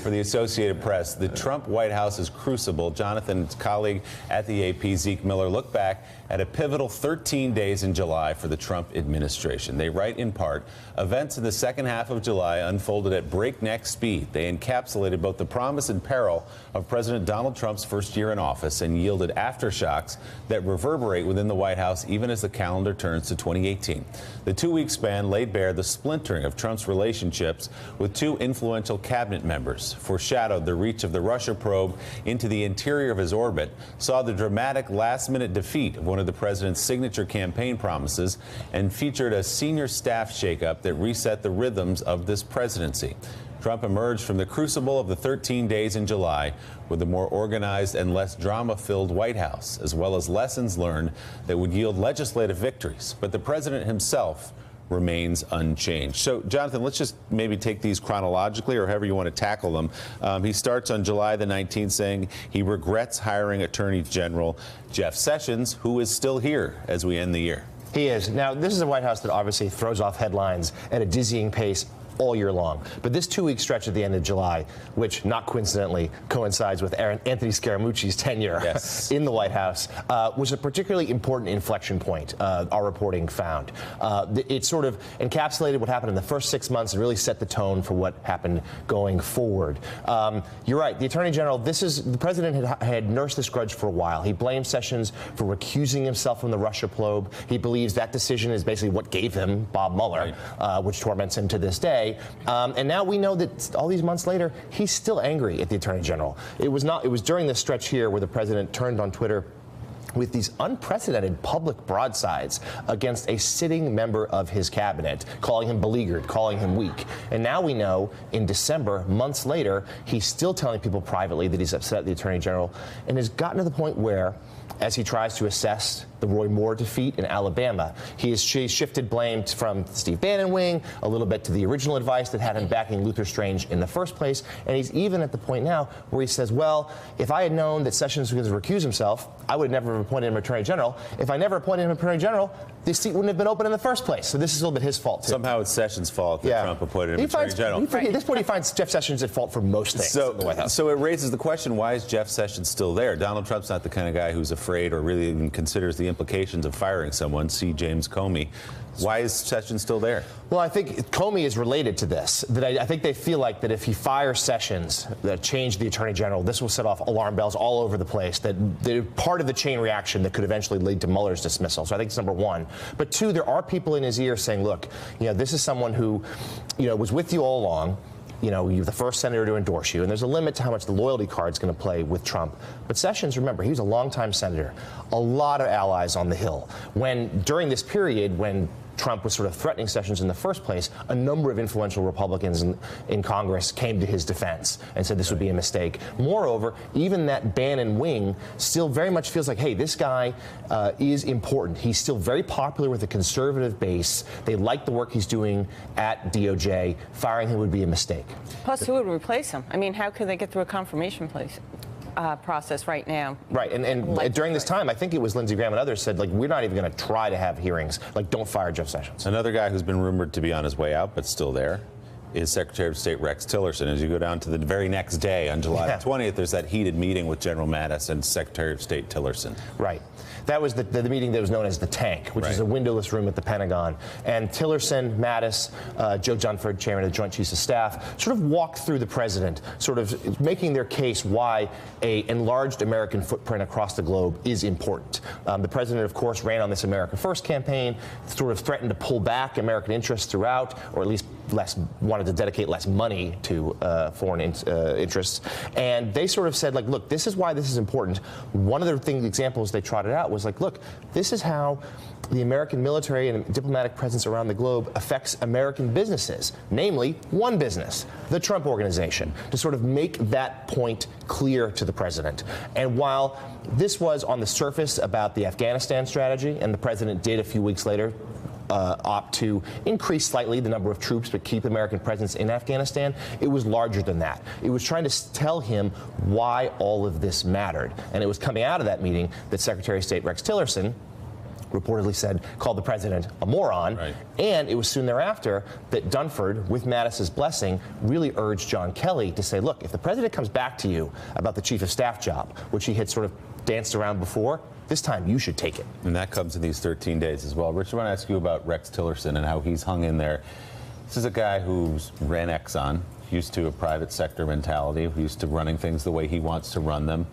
for the Associated Press. The Trump White House's crucible. Jonathan's colleague at the AP, Zeke Miller, looked back at a pivotal 13 days in July for the Trump administration. They write in part, events in the second half of July unfolded at breakneck speed. They encapsulated both the promise and peril of President Donald Trump's first year in office and yielded aftershocks that reverberate within the White House even as the calendar turns to 2018. The two-week span laid bare the splintering of Trump's relationships with two influential cabinet members, foreshadowed the reach of the Russia probe into the interior of his orbit, saw the dramatic last-minute defeat of one of the president's signature campaign promises, and featured a senior staff shakeup that reset the rhythms of this presidency. Trump emerged from the crucible of the 13 days in July with a more organized and less drama-filled White House, as well as lessons learned that would yield legislative victories. But the president himself remains unchanged. So, Jonathan, let's just maybe take these chronologically or however you want to tackle them. He starts on July the 19th saying he regrets hiring Attorney General Jeff Sessions, who is still here as we end the year. He is. Now, this is a White House that obviously throws off headlines at a dizzying pace all year long. But this two-week stretch at the end of July, which not coincidentally coincides with Anthony Scaramucci's tenure in the White House, was a particularly important inflection point, our reporting found. It sort of encapsulated what happened in the first 6 months and really set the tone for what happened going forward. You're right. The Attorney General, the president had nursed this grudge for a while. He blamed Sessions for recusing himself from the Russia probe. He believes that decision is basically what gave him Bob Mueller, which torments him to this day. And now we know that all these months later, he's still angry at the Attorney General. It was during this stretch here where the president turned on Twitter with these unprecedented public broadsides against a sitting member of his cabinet, calling him beleaguered, calling him weak. And now we know in December, months later, he's still telling people privately that he's upset at the Attorney General and has gotten to the point where, as he tries to assess the Roy Moore defeat in Alabama, he's shifted blame from Steve Bannon wing a little bit to the original advice that had him backing Luther Strange in the first place. And he's even at the point now where he says, well, if I had known that Sessions was going to recuse himself, I would never have appointed him Attorney General. If I never appointed him Attorney General, this seat wouldn't have been open in the first place. So this is a little bit his fault, too. Somehow it's Sessions' fault that Trump appointed him Attorney General. At this point, he finds Jeff Sessions at fault for most things in the White House. So it raises the question, why is Jeff Sessions still there? Donald Trump's not the kind of guy who's afraid or really even considers the implications of firing someone. See James Comey. Why is Sessions still there? Well, I think Comey is related to this. That I think they feel like that if he fires Sessions, that change the Attorney General, this will set off alarm bells all over the place. That they're part of the chain reaction that could eventually lead to Mueller's dismissal. So I think it's number one. But two, there are people in his ear saying, look, this is someone who, was with you all along. You're the first senator to endorse you, and there's a limit to how much the loyalty card's going to play with Trump. But Sessions, remember, he was a longtime senator, a lot of allies on the Hill. During this period, when Trump was sort of threatening Sessions in the first place, a number of influential Republicans in Congress came to his defense and said this would be a mistake. Moreover, even that Bannon wing still very much feels like, hey, this guy is important. He's still very popular with the conservative base. They like the work he's doing at DOJ. Firing him would be a mistake. Plus, who would replace him? I mean, how could they get through a confirmation process right now? Right, and during this time, I think it was Lindsey Graham and others said, we're not even going to try to have hearings. Don't fire Jeff Sessions. Another guy who's been rumored to be on his way out, but still there, is Secretary of State Rex Tillerson. As you go down to the very next day, on July 20th, there's that heated meeting with General Mattis and Secretary of State Tillerson. Right. That was the meeting that was known as the Tank, which is a windowless room at the Pentagon. And Tillerson, Mattis, Joe Dunford, chairman of the Joint Chiefs of Staff, sort of walked through the president, sort of making their case why an enlarged American footprint across the globe is important. The president, of course, ran on this America First campaign, sort of threatened to pull back American interests throughout, or at least wanted to dedicate less money to foreign interests. And they sort of said, look, this is why this is important. One of the examples they trotted out was look, this is how the American military and diplomatic presence around the globe affects American businesses, namely one business, the Trump Organization, to sort of make that point clear to the president. And while this was on the surface about the Afghanistan strategy, and the president did a few weeks later opt to increase slightly the number of troops but keep American presence in Afghanistan, it was larger than that. It was trying to tell him why all of this mattered. And it was coming out of that meeting that Secretary of State Rex Tillerson reportedly called the president a moron. Right. And it was soon thereafter that Dunford, with Mattis's blessing, really urged John Kelly to say, look, if the president comes back to you about the chief of staff job, which he had sort of danced around before, this time you should take it. And that comes in these 13 days as well. Rich, I want to ask you about Rex Tillerson and how he's hung in there. This is a guy who's ran Exxon, used to a private sector mentality, used to running things the way he wants to run them.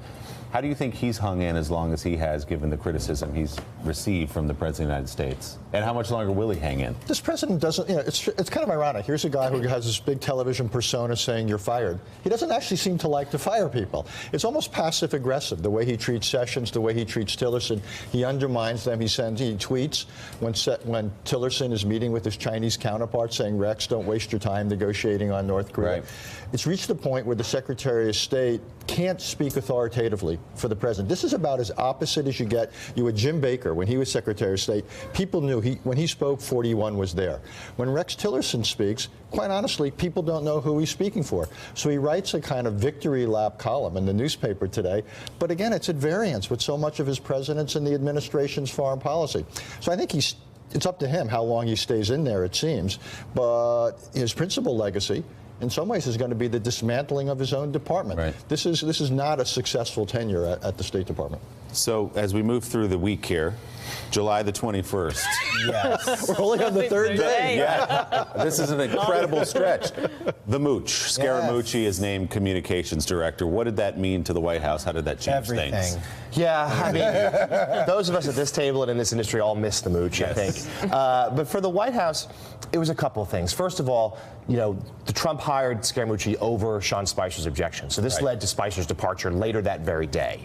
How do you think he's hung in as long as he has, given the criticism he's received from the President of the United States? And how much longer will he hang in? This president doesn't, it's kind of ironic. Here's a guy who has this big television persona saying you're fired. He doesn't actually seem to like to fire people. It's almost passive aggressive, the way he treats Sessions, the way he treats Tillerson. He undermines them. He tweets when Tillerson is meeting with his Chinese counterpart saying, Rex, don't waste your time negotiating on North Korea. Right. It's reached a point where the Secretary of State can't speak authoritatively for the president. This is about as opposite as you get. You had Jim Baker when he was Secretary of State. People knew when he spoke, 41 was there. When Rex Tillerson speaks, quite honestly, people don't know who he's speaking for. So he writes a kind of victory lap column in the newspaper today. But again, it's at variance with so much of his president's and the administration's foreign policy. So I think it's up to him how long he stays in there, it seems. But his principal legacy, in some ways, is going to be the dismantling of his own department. Right. This is not a successful tenure at the State Department. So as we move through the week here, July the 21st. Yes. We're only on the third day. Yeah. This is an incredible stretch. The Mooch. Scaramucci is named communications director. What did that mean to the White House? How did that change things? Yeah, I mean, those of us at this table and in this industry all miss the Mooch, Yes. I think. But for the White House, it was a couple of things. First of all, the Trump hired Scaramucci over Sean Spicer's objection. So this led to Spicer's departure later that very day,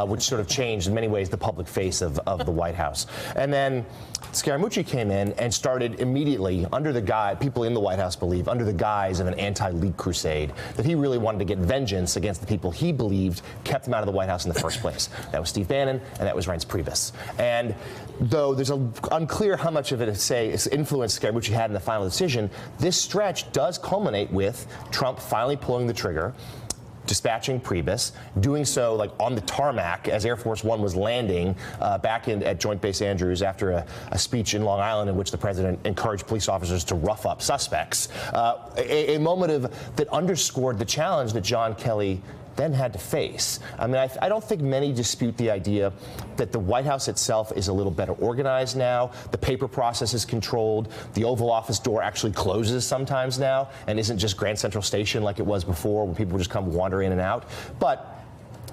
which sort of changed in many ways the public face of the White House. And then Scaramucci came in and started immediately, under the guise, people in the White House believe, under the guise of an anti-leak crusade, that he really wanted to get vengeance against the people he believed kept him out of the White House in the first place. That was Steve Bannon, and that was Reince Priebus. And though there's unclear how much of it, influence Scaramucci had in the final decision, this stretch does culminate with Trump finally pulling the trigger, dispatching Priebus, doing so on the tarmac as Air Force One was landing back at Joint Base Andrews after a speech in Long Island in which the president encouraged police officers to rough up suspects. A moment that underscored the challenge that John Kelly then had to face. I mean, I don't think many dispute the idea that the White House itself is a little better organized now. The paper process is controlled. The Oval Office door actually closes sometimes now and isn't just Grand Central Station like it was before when people would just come wander in and out. But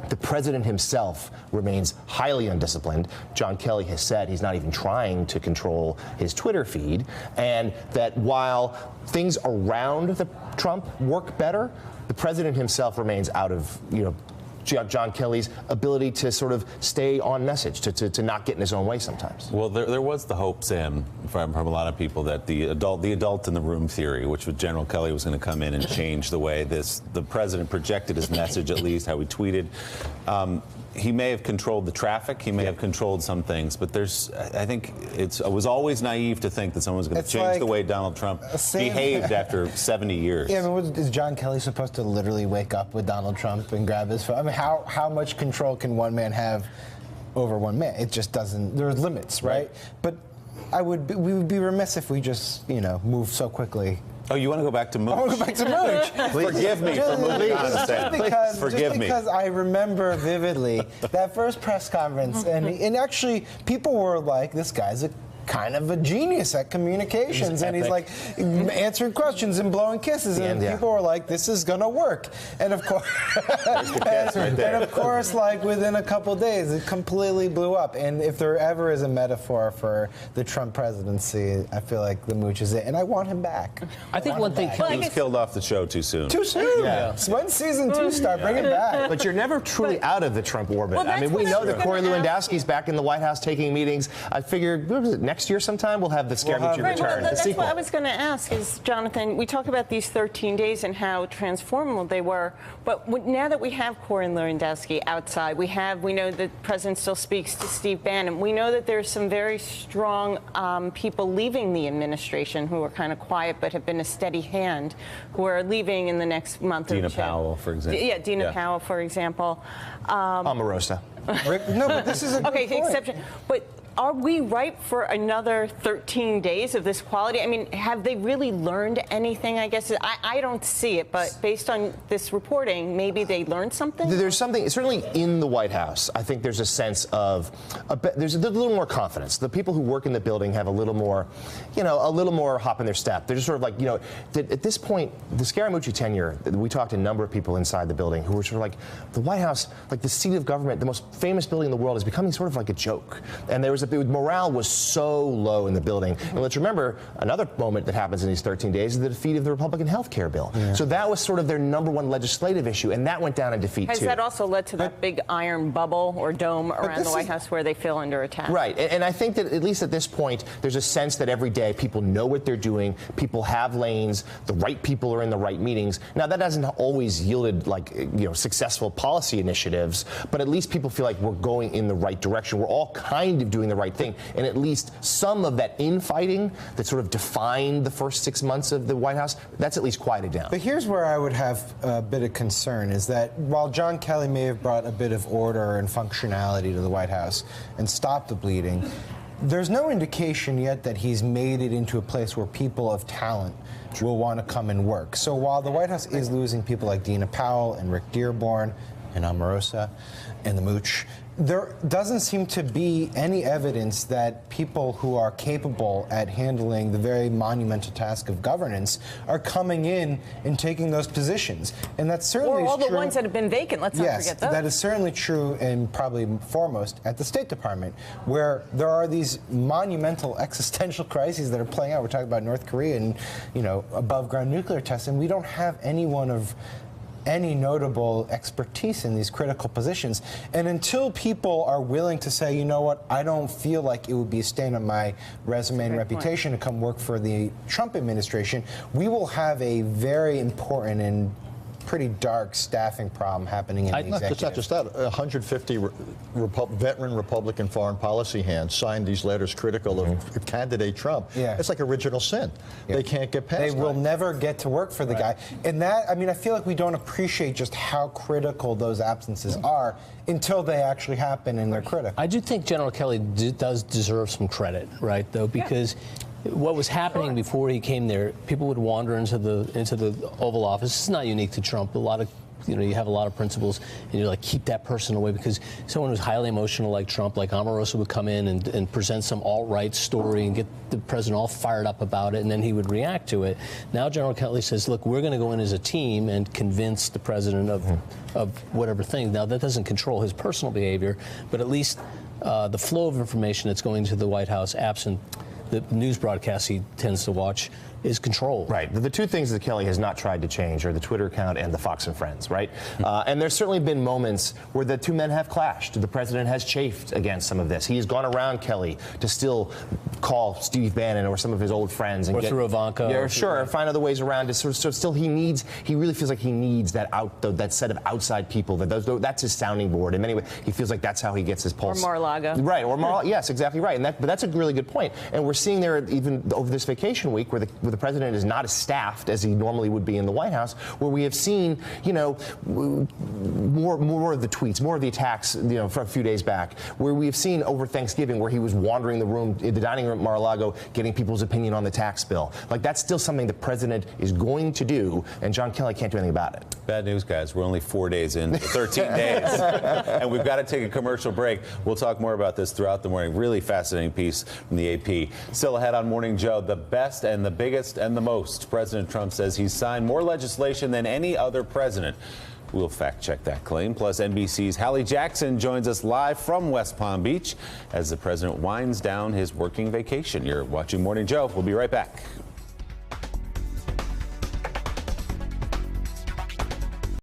the president himself remains highly undisciplined. John Kelly has said he's not even trying to control his Twitter feed, and that while things around the Trump work better, the president himself remains out of, John Kelly's ability to sort of stay on message, to not get in his own way sometimes. Well, there was the hope, Sam, from a lot of people that the adult in the room theory, which was General Kelly was going to come in and change the way the president projected his message, at least how he tweeted. He may have controlled the traffic. He may have controlled some things, but I think it was always naive to think that someone was going to change the way Donald Trump behaved after 70 years. Yeah, I mean, is John Kelly supposed to literally wake up with Donald Trump and grab his phone? I mean, how much control can one man have over one man? It just doesn't. There's limits, right? But we would be remiss if we just, move so quickly. Oh, you want to go back to Mooch? I want to go back to Mooch. Forgive me for moving on. Just because I remember vividly that first press conference, and actually people were like, this guy's a kind of a genius at communications, and he's like answering questions and blowing kisses, and people were like, this is gonna work. And of course, within a couple days, it completely blew up. And if there ever is a metaphor for the Trump presidency, I feel like the Mooch is it, and I want him back. I think one thing he was killed off the show too soon. Too soon. Yeah. When season 2 start, bring him back. But you're never truly out of the Trump orbit. Well, I mean, we know that Corey Lewandowski's back in the White House taking meetings. I figured, what was it, next year sometime we'll have the Scaramucci return. Well, that's what I was going to ask is, Jonathan, we talk about these 13 days and how transformative they were, but now that we have Corey Lewandowski outside, we know that the president still speaks to Steve Bannon. We know that there's some very strong people leaving the administration who are kind of quiet but have been a steady hand, who are leaving in the next month or two. Dina Powell, for example. Yeah, Dina Powell, for example. Omarosa. No, but this is a good point. Exception. But Are we ripe for another 13 days of this quality? I mean, have they really learned anything, I guess? I don't see it, but based on this reporting, maybe they learned something? There's something, certainly in the White House, I think there's a sense of, there's a little more confidence. The people who work in the building have a little more, a little more hop in their step. They're just sort of like, at this point, the Scaramucci tenure, we talked to a number of people inside the building who were sort of like, the White House, like the seat of government, the most famous building in the world, is becoming sort of like a joke. And there was morale was so low in the building. And let's remember, another moment that happens in these 13 days is the defeat of the Republican health care bill. Yeah. So that was sort of their #1 legislative issue, and that went down in defeat, too. Has that also led to that big iron bubble or dome around the White House where they feel under attack? Right, and I think that at least at this point, there's a sense that every day people know what they're doing, people have lanes, the right people are in the right meetings. Now, that hasn't always yielded, successful policy initiatives, but at least people feel like we're going in the right direction. We're all kind of doing the right thing. And at least some of that infighting that sort of defined the first 6 months of the White House, that's at least quieted down. But here's where I would have a bit of concern, is that while John Kelly may have brought a bit of order and functionality to the White House and stopped the bleeding, there's no indication yet that he's made it into a place where people of talent will want to come and work. So while the White House is losing people like Dina Powell and Rick Dearborn and Omarosa and the Mooch, there doesn't seem to be any evidence that people who are capable at handling the very monumental task of governance are coming in and taking those positions. And that's certainly true. Or all the true. Ones that have been vacant, let's not forget those. That is certainly true, and probably foremost at the State Department, where there are these monumental existential crises that are playing out. We're talking about North Korea and, above ground nuclear tests, and we don't have anyone of any notable expertise in these critical positions. And until people are willing to say, you know what, I don't feel like it would be a stain on my resume and reputation to come work for the Trump administration, we will have a very important and pretty dark staffing problem happening in the executive. It's not just that. 150 veteran Republican foreign policy hands signed these letters critical of candidate Trump. Yeah. It's like original sin. Yeah. They can't get past They will never get to work for the guy. And that, I feel like we don't appreciate just how critical those absences are until they actually happen and they're critical. I do think General Kelly does deserve some credit, right, though, because what was happening before he came there, people would wander into the Oval Office. This is not unique to Trump. A lot of, you have a lot of principles, and you're like, keep that person away, because someone who's highly emotional like Trump, like Omarosa, would come in and present some alt-right story and get the president all fired up about it, and then he would react to it. Now General Kelly says, look, we're going to go in as a team and convince the president of whatever thing. Now, that doesn't control his personal behavior, but at least the flow of information that's going to the White House, absent the news broadcasts he tends to watch, is controlled. Right. The two things that Kelly has not tried to change are the Twitter account and the Fox and Friends, right? And there's certainly been moments where the two men have clashed. The president has chafed against some of this. He has gone around Kelly to still call Steve Bannon or some of his old friends. And or through Ivanka. Yeah, sure. Find other ways around it. So still he really feels like he needs that set of outside people. That's his sounding board. And anyway, he feels like that's how he gets his pulse. Or Mar-a-Lago. Right. Or Mar-a-Lago. Yes, exactly right. But that's a really good point. And we're seeing there, even over this vacation week, where the president is not as staffed as he normally would be in the White House, where we have seen, more of the tweets, more of the attacks, for a few days back, where we have seen over Thanksgiving, where he was wandering the dining room at Mar-a-Lago, getting people's opinion on the tax bill. Like, that's still something the president is going to do, and John Kelly can't do anything about it. Bad news, guys. We're only 4 days in, 13 days, and we've got to take a commercial break. We'll talk more about this throughout the morning. Really fascinating piece from the AP. Still ahead on Morning Joe, the best and the biggest and the most. President Trump says he's signed more legislation than any other president. We'll fact check that claim. Plus, NBC's Hallie Jackson joins us live from West Palm Beach as the president winds down his working vacation. You're watching Morning Joe. We'll be right back.